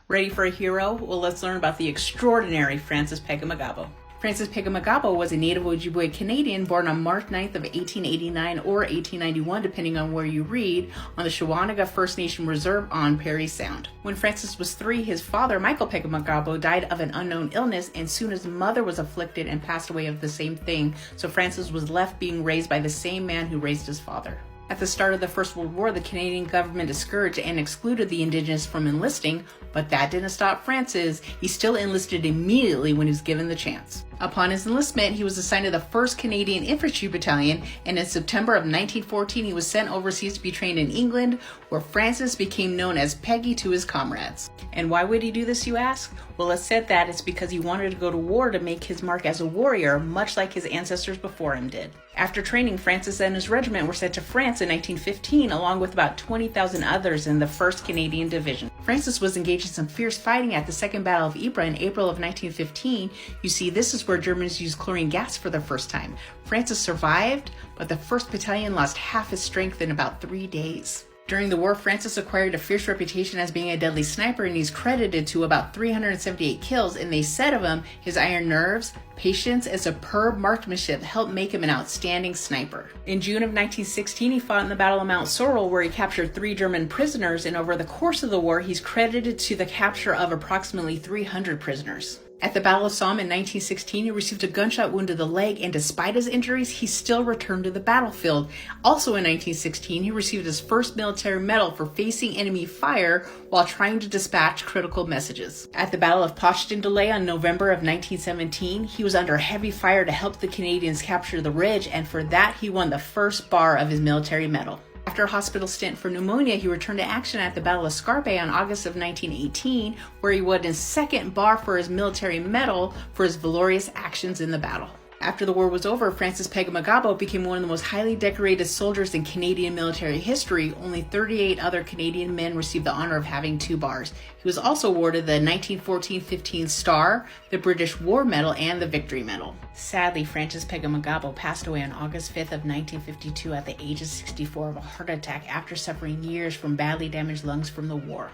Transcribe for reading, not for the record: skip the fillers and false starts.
Ready for a hero? Well, let's learn about the extraordinary Francis Pegahmagabow. Francis Pegahmagabow was a native Ojibwe Canadian born on March 9th of 1889 or 1891, depending on where you read, on the Shawanaga First Nation Reserve on Parry Sound. When Francis was 3, his father, Michael Pegahmagabow, died of an unknown illness, and soon his mother was afflicted and passed away of the same thing, so Francis was left being raised by the same man who raised his father. At the start of the First World War, the Canadian government discouraged and excluded the Indigenous from enlisting, but that didn't stop Francis. He still enlisted immediately when he was given the chance. Upon his enlistment, he was assigned to the 1st Canadian Infantry Battalion, and in September of 1914, he was sent overseas to be trained in England, where Francis became known as Peggy to his comrades. And why would he do this, you ask? Well, it's said that it's because he wanted to go to war to make his mark as a warrior, much like his ancestors before him did. After training, Francis and his regiment were sent to France in 1915, along with about 20,000 others in the 1st Canadian Division. Francis was engaged in some fierce fighting at the Second Battle of Ypres in April of 1915. You see, this is where Germans used chlorine gas for the first time. Francis survived, but the 1st Battalion lost half his strength in about 3 days. During the war, Francis acquired a fierce reputation as being a deadly sniper, and he's credited to about 378 kills, and they said of him, his iron nerves, patience, and superb marksmanship helped make him an outstanding sniper. In June of 1916, he fought in the Battle of Mount Sorrel, where he captured 3 German prisoners, and over the course of the war, he's credited to the capture of approximately 300 prisoners. At the Battle of Somme in 1916, he received a gunshot wound to the leg, and despite his injuries, he still returned to the battlefield. Also in 1916, he received his first military medal for facing enemy fire while trying to dispatch critical messages. At the Battle of Passchendaele in November of 1917, he was under heavy fire to help the Canadians capture the ridge, and for that, he won the first bar of his military medal. After a hospital stint for pneumonia, he returned to action at the Battle of Scarpe on August of 1918, where he won his second bar for his military medal for his valorous actions in the battle. After the war was over, Francis Pegahmagabow became one of the most highly decorated soldiers in Canadian military history. Only 38 other Canadian men received the honor of having 2 bars. He was also awarded the 1914-15 Star, the British War Medal, and the Victory Medal. Sadly, Francis Pegahmagabow passed away on August 5th of 1952 at the age of 64 of a heart attack after suffering years from badly damaged lungs from the war.